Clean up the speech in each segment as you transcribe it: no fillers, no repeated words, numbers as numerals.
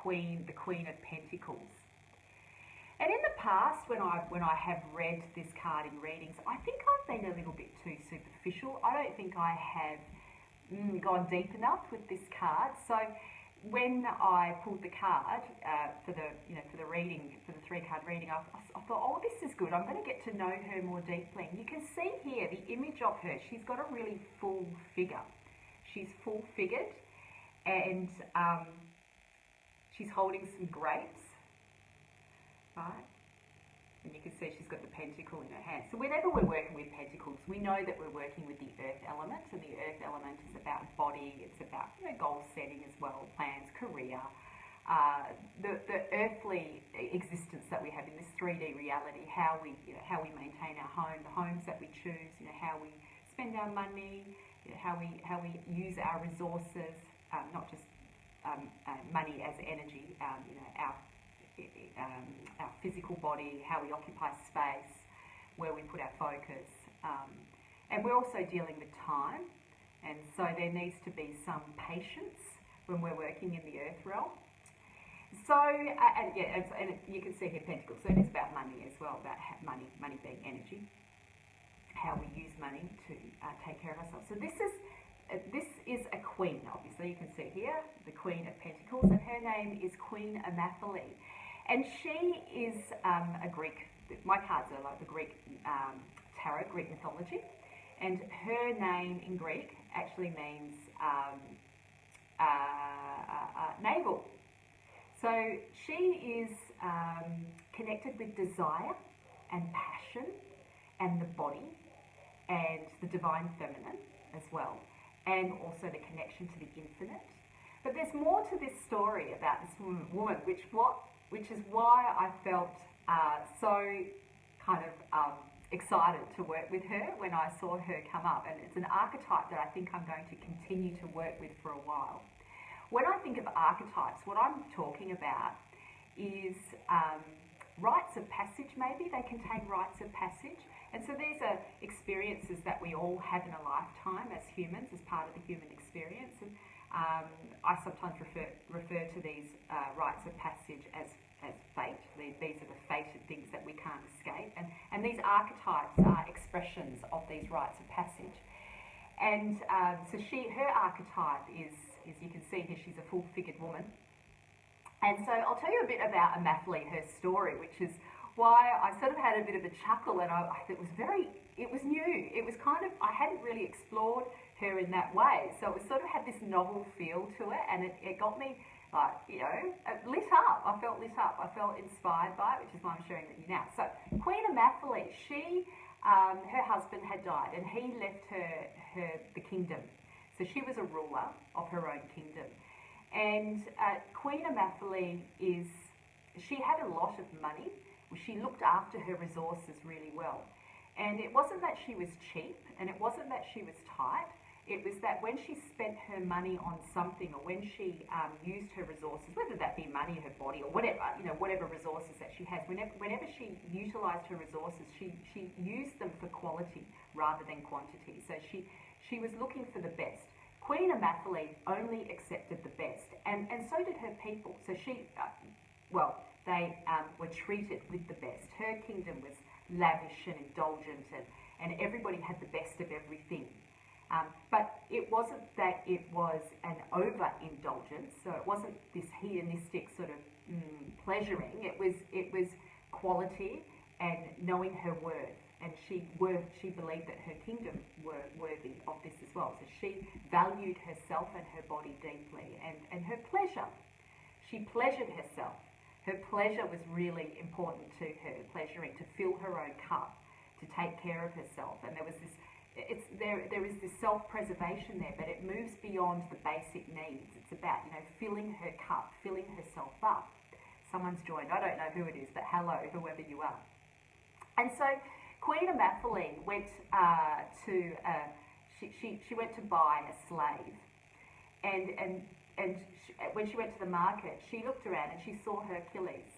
the Queen of Pentacles. And in the past, when I have read this card in readings, I think I've been a little bit too superficial. I don't think I have gone deep enough with this card. So when I pulled the card for the reading, for the 3-card reading, I thought, oh, this is good. I'm going to get to know her more deeply. And you can see here the image of her. She's got a really full figure. She's full-figured, and she's holding some grapes. Right, and you can see she's got the pentacle in her hand. So whenever we're working with pentacles, we know that we're working with the earth element, and the earth element is about body, it's about goal setting as well, plans, career, the earthly existence that we have in this 3D reality, how we maintain our home, the homes that we choose, how we spend our money, how we use our resources, not just money as energy, our physical body, how we occupy space, where we put our focus. And we're also dealing with time, and so there needs to be some patience when we're working in the earth realm. So, and you can see here Pentacles, so it is about money as well, about money being energy, how we use money to take care of ourselves. So this is a queen, obviously, you can see here, the Queen of Pentacles, and her name is Queen Omphale. And she is a Greek, my cards are like the Greek tarot, Greek mythology, and her name in Greek actually means navel. So she is connected with desire and passion and the body and the divine feminine as well, and also the connection to the infinite. But there's more to this story about this woman, which is why I felt so kind of excited to work with her when I saw her come up. And it's an archetype that I think I'm going to continue to work with for a while. When I think of archetypes, what I'm talking about is rites of passage, maybe. They contain rites of passage. And so these are experiences that we all have in a lifetime as humans, as part of the human experience. And I sometimes refer to these rites of passage as fate. These are the fated things that we can't escape. And these archetypes are expressions of these rites of passage. And so her archetype is you can see here, she's a full-figured woman. And so I'll tell you a bit about Omphale, her story, which is why I sort of had a bit of a chuckle, and it was new. It was kind of, I hadn't really explored her in that way. So it was sort of had this novel feel to it, and it got me like, lit up. I felt lit up. I felt inspired by it, which is why I'm sharing it with you now. So Queen Omphale, her husband had died, and he left her the kingdom. So she was a ruler of her own kingdom. And Queen Omphale she had a lot of money. She looked after her resources really well. And it wasn't that she was cheap, and it wasn't that she was tight. It was that when she spent her money on something, or when she used her resources, whether that be money, her body, or whatever resources that she has, whenever she utilised her resources, she used them for quality rather than quantity. So she was looking for the best. Queen Omphale only accepted the best, and so did her people. So they were treated with the best. Her kingdom was lavish and indulgent, and everybody had the best of everything. But it wasn't that it was an overindulgence, so it wasn't this hedonistic sort of pleasuring. It was quality and knowing her worth, and she believed that her kingdom were worthy of this as well. So she valued herself and her body deeply, and her pleasure. She pleasured herself. Her pleasure was really important to her, pleasuring, to fill her own cup, to take care of herself. And there was this, there is this self-preservation there, but it moves beyond the basic needs. It's about, filling her cup, filling herself up. Someone's joined, I don't know who it is, but hello, whoever you are. And so Queen Omphale went she went to buy a slave, and when she went to the market, she looked around and she saw Hercules.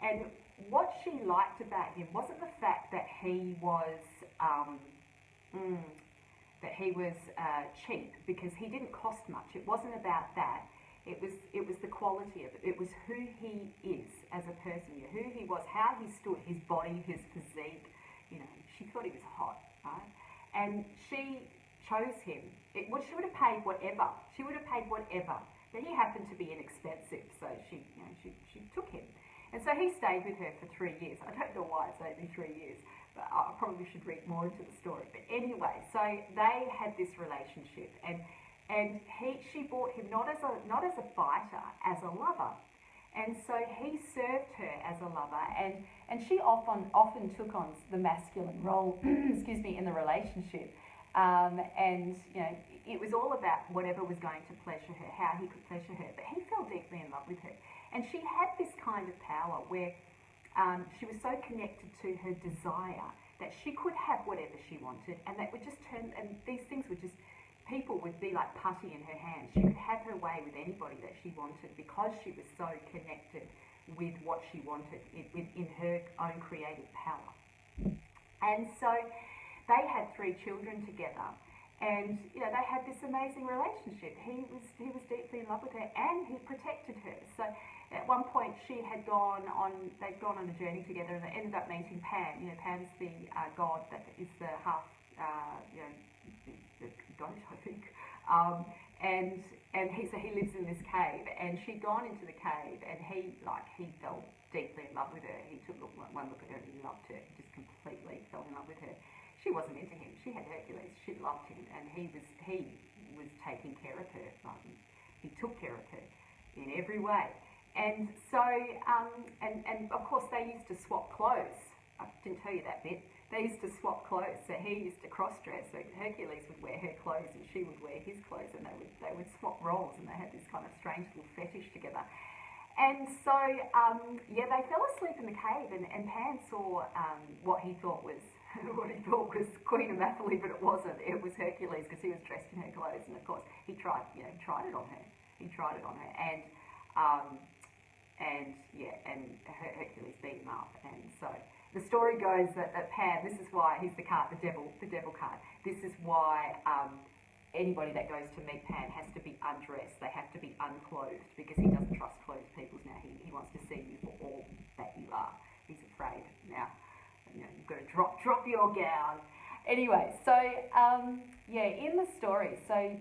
And what she liked about him wasn't the fact that he was cheap, because he didn't cost much. It wasn't about that. It was the quality of it. It was who he is as a person, who he was, how he stood, his body, his physique. She thought he was hot, right? And she chose him. She would have paid whatever. She would have paid whatever. But he happened to be inexpensive, so she took him. And so he stayed with her for 3 years. I don't know why it's only 3 years, but I probably should read more into the story. But anyway, so they had this relationship, and she bought him not as a fighter, as a lover. And so he served her as a lover, and she often took on the masculine role, excuse me, in the relationship. It was all about whatever was going to pleasure her, how he could pleasure her. But he fell deeply in love with her. And she had this kind of power where she was so connected to her desire that she could have whatever she wanted, and that would just turn, and these things would just, people would be like putty in her hands. She could have her way with anybody that she wanted because she was so connected with what she wanted in her own creative power. And so they had 3 children together, and they had this amazing relationship. He was deeply in love with her, and he protected her. So at one point they'd gone on a journey together, and they ended up meeting Pan. Pan's the god that is the half, the goat, I think. So he lives in this cave, and she'd gone into the cave, and he fell deeply in love with her. He took one look at her and he loved her. He just completely fell in love with her. She wasn't into him. She had Hercules. She loved him, and he was taking care of her. He took care of her in every way. And so, and of course, they used to swap clothes. I didn't tell you that bit. They used to swap clothes. So he used to cross-dress. So Hercules would wear her clothes, and she would wear his clothes, and they would swap roles, and they had this kind of strange little fetish together. And so, they fell asleep in the cave, and Pan saw what he thought was Queen Omphale, but it wasn't. It was Hercules, because he was dressed in her clothes, and of course he tried it on her. He tried it on her, and Hercules beat him up. And so the story goes that Pan, this is why he's the card, the devil card. This is why anybody that goes to meet Pan has to be undressed. They have to be unclothed, because he doesn't trust clothed people now. He wants to see you for all that you are. He's afraid now. You've got to drop your gown. Anyway, so in the story, so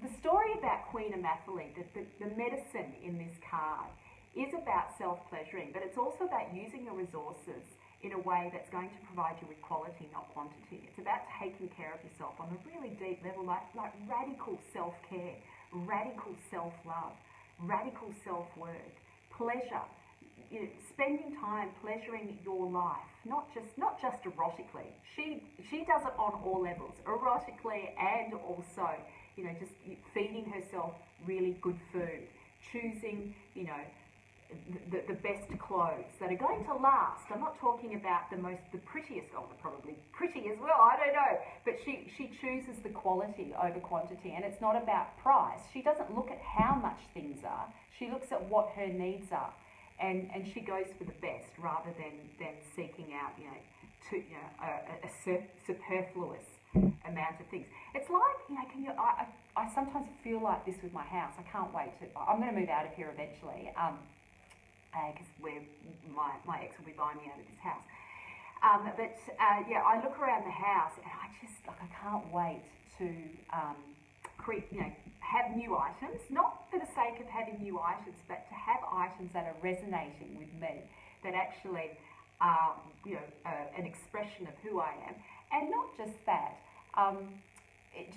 the story about Queen Omphale, the medicine in this card is about self-pleasuring, but it's also about using your resources in a way that's going to provide you with quality, not quantity. It's about taking care of yourself on a really deep level, like radical self-care, radical self-love, radical self-worth, pleasure. Spending time pleasuring your life, not just erotically. She does it on all levels, erotically, and also just feeding herself really good food, choosing the best clothes that are going to last. I'm not talking about the prettiest, probably pretty as well, I don't know, but she chooses the quality over quantity, and it's not about price. She doesn't look at how much things are. She looks at what her needs are. And she goes for the best rather than seeking out, a superfluous amount of things. It's like, I sometimes feel like this with my house. I can't wait I'm going to move out of here eventually, because my ex will be buying me out of this house. I look around the house and I can't wait to have new items, not for the sake of having new items, but to have items that are resonating with me, that actually are, an expression of who I am. And not just that,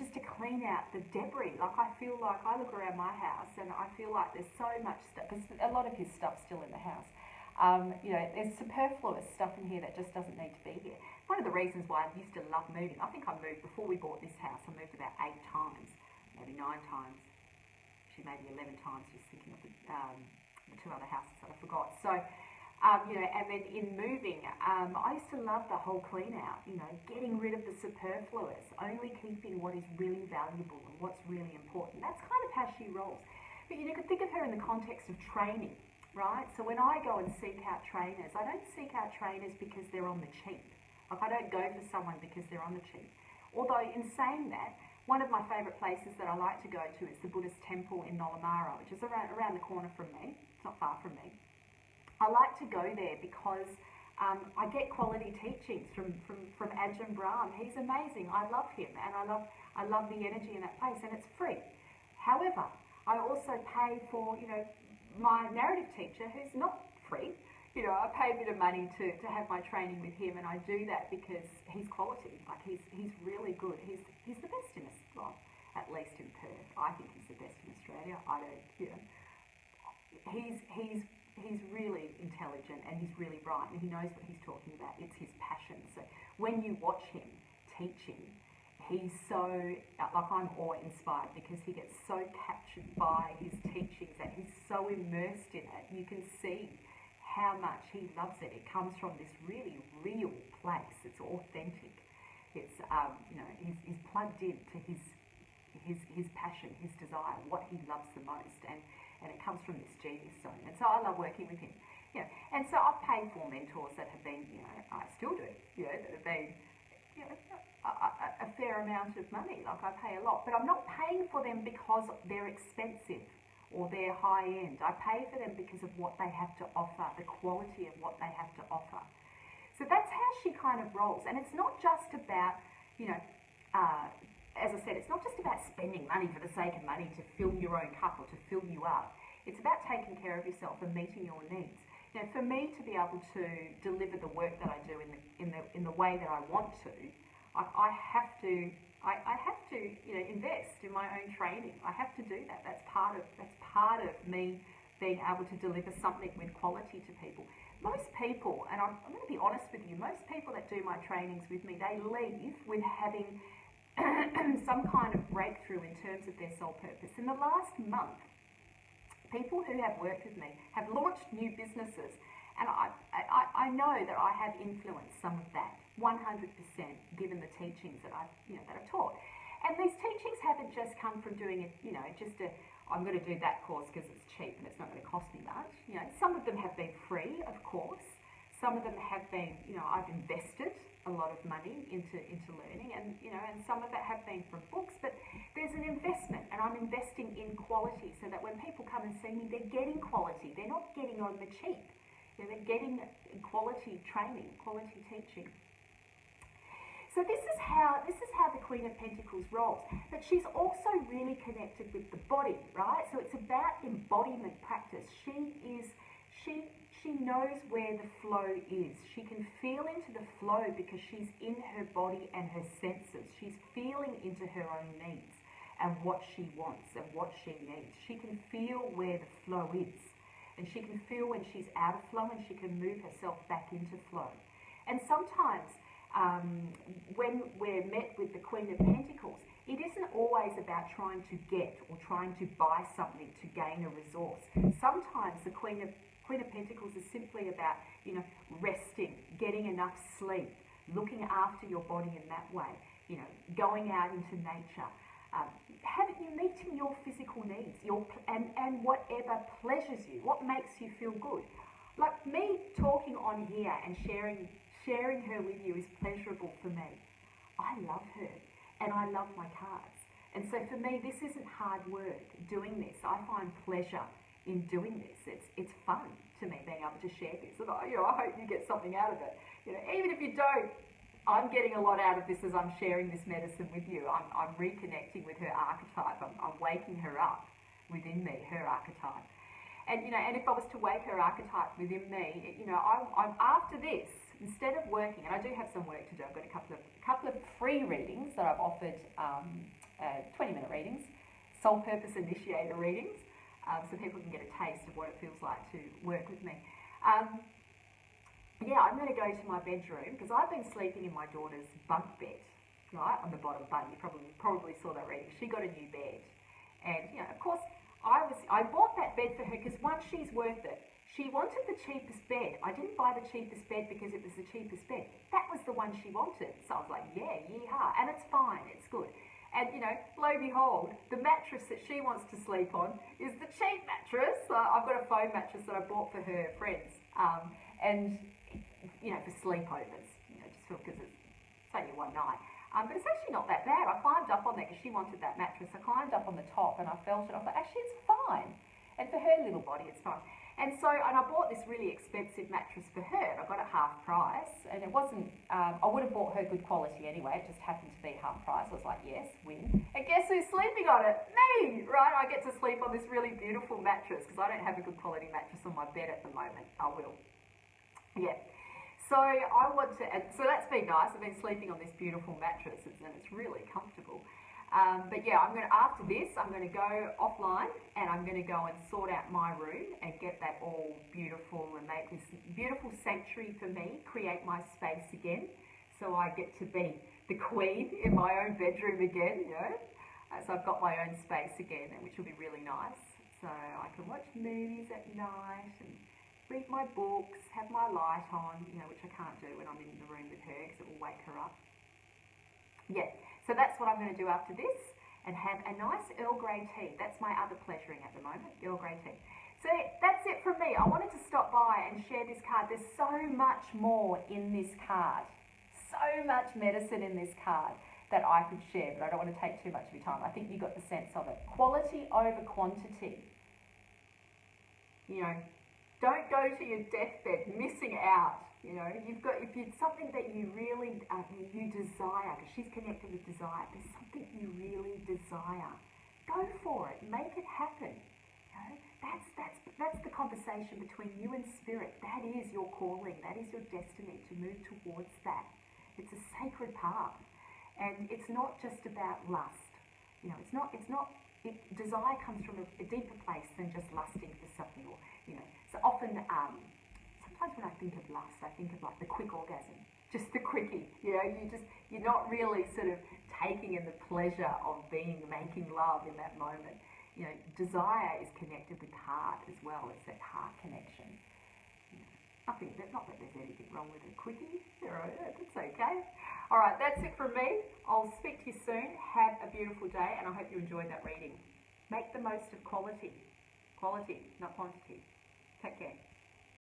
just to clean out the debris. Like, I feel like I look around my house and I feel like there's so much stuff, because a lot of his stuff's still in the house. There's superfluous stuff in here that just doesn't need to be here. One of the reasons why I used to love moving, I think I moved, before we bought this house, I moved about 8 times. Maybe 9 times, maybe 11 times, just thinking of the 2 other houses that I forgot. So, and then in moving, I used to love the whole clean out, getting rid of the superfluous, only keeping what is really valuable and what's really important. That's kind of how she rolls. But you could think of her in the context of training, right? So when I go and seek out trainers, I don't seek out trainers because they're on the cheap. Like, I don't go for someone because they're on the cheap. Although in saying that, One of my favourite places that I like to go to is the Buddhist temple in Nolamara, which is around the corner from me. It's not far from me. I like to go there because I get quality teachings from Ajahn Brahm. He's amazing. I love him, and I love the energy in that place, and it's free. However, I also pay for, you know, my narrative teacher, who's not free. You know, I pay a bit of money to have my training with him, and I do that because he's quality. Like, he's really good. He's the best in Australia, well, at least in Perth. I think he's the best in Australia. I don't, you know. He's really intelligent, and he's really bright, and he knows what he's talking about. It's his passion. So when you watch him teaching, he's so, like, I'm awe-inspired because he gets so captured by his teachings and he's so immersed in it. You can see how much he loves it. It comes from this really real place. It's authentic. It's, you know, he's plugged into his passion, his desire, what he loves the most, and it comes from this genius zone. And so I love working with him. You know, and so I've paid for mentors that have been, you know, I still do, you know, that have been, you know, a fair amount of money. Like, I pay a lot, but I'm not paying for them because they're expensive or they're high end. I pay for them because of what they have to offer, the quality of what they have to offer. So that's how she kind of rolls. And it's not just about, you know, as I said, it's not just about spending money for the sake of money to fill your own cup or to fill you up. It's about taking care of yourself and meeting your needs. You know, for me to be able to deliver the work that I do in the way that I want to, I have to, you know, invest in my own training. I have to do that. That's part of me being able to deliver something with quality to people. Most people, and I'm going to be honest with you, most people that do my trainings with me, they leave with having some kind of breakthrough in terms of their soul purpose. In the last month, people who have worked with me have launched new businesses, and I know that I have influenced some of that 100%, given the teachings that I've taught. And these teachings haven't just come from doing it, you know, just I'm going to do that course because it's cheap and it's not going to cost me much. You know, some of them have been free, of course. Some of them have been, you know, I've invested a lot of money into learning, and, you know, and some of it have been from books, but there's an investment, and I'm investing in quality so that when people come and see me, they're getting quality. They're not getting on the cheap. You know, they're getting quality training, quality teaching. So this is how the Queen of Pentacles rolls. But she's also really connected with the body, right? So it's about embodiment practice. She knows where the flow is. She can feel into the flow because she's in her body and her senses. She's feeling into her own needs and what she wants and what she needs. She can feel where the flow is. And she can feel when she's out of flow, and she can move herself back into flow. And sometimes when we're met with the Queen of Pentacles, it isn't always about trying to get or trying to buy something to gain a resource. Sometimes the Queen of Pentacles is simply about, you know, resting, getting enough sleep, looking after your body in that way, you know, going out into nature, meeting your physical needs, and whatever pleasures you, what makes you feel good. Like me talking on here and sharing her with you is pleasurable for me. I love her, and I love my cards. And so for me, this isn't hard work doing this. I find pleasure in doing this. It's fun to me being able to share this. And I hope you get something out of it. You know, even if you don't, I'm getting a lot out of this as I'm sharing this medicine with you. I'm reconnecting with her archetype. I'm waking her up within me, her archetype. And, you know, and if I was to wake her archetype within me, you know, I'm after this, instead of working, and I do have some work to do. I've got a couple of free readings that I've offered, 20-minute readings, soul purpose initiator readings, so people can get a taste of what it feels like to work with me. Yeah, I'm going to go to my bedroom because I've been sleeping in my daughter's bunk bed, right, on the bottom bunk. You probably saw that reading. She got a new bed, and, you know, of course, I bought that bed for her because, one, she's worth it. She wanted the cheapest bed. I didn't buy the cheapest bed because it was the cheapest bed. That was the one she wanted. So I was like, yeah, yeehaw. And it's fine. It's good. And, you know, lo and behold, the mattress that she wants to sleep on is the cheap mattress. I've got a foam mattress that I bought for her friends. And, you know, for sleepovers, you know, just because it's only one night. But it's actually not that bad. I climbed up on there because she wanted that mattress. I climbed up on the top and I felt it. I was like, actually, it's fine. And for her little body, it's fine. And so, and I bought this really expensive mattress for her. I got it half price, and it wasn't, I would have bought her good quality anyway. It just happened to be half price. I was like, yes, win. And guess who's sleeping on it? Me, right? I get to sleep on this really beautiful mattress because I don't have a good quality mattress on my bed at the moment. I will. Yeah. So I want to, so that's been nice. I've been sleeping on this beautiful mattress and it's really comfortable. But yeah, after this, I'm going to go offline and I'm going to go and sort out my room and get that all beautiful and make this beautiful sanctuary for me, create my space again so I get to be the queen in my own bedroom again, you know. So I've got my own space again, which will be really nice. So I can watch movies at night and read my books, have my light on, you know, which I can't do when I'm in the room with her because it will wake her up. Yeah, so that's what I'm going to do after this and have a nice Earl Grey tea. That's my other pleasuring at the moment, Earl Grey tea. So that's it from me. I wanted to stop by and share this card. There's so much more in this card, so much medicine in this card that I could share, but I don't want to take too much of your time. I think you got the sense of it. Quality over quantity. You know, don't go to your deathbed missing out. You know, if it's something that you really, you desire, because she's connected with desire, there's something you really desire, go for it, make it happen. You know, that's the conversation between you and spirit. That is your calling, that is your destiny, to move towards that. It's a sacred path. And it's not just about lust. You know, desire comes from a deeper place than just lusting for something, or, you know, so often, sometimes when I think of lust, I think of like the quick orgasm, just the quickie, you know, you're not really sort of taking in the pleasure of making love in that moment. You know, desire is connected with heart as well. It's that heart connection. You know, not that there's anything wrong with a quickie, right? That's okay. All right, that's it from me. I'll speak to you soon. Have a beautiful day, and I hope you enjoyed that reading. Make the most of quality, not quantity. Take care.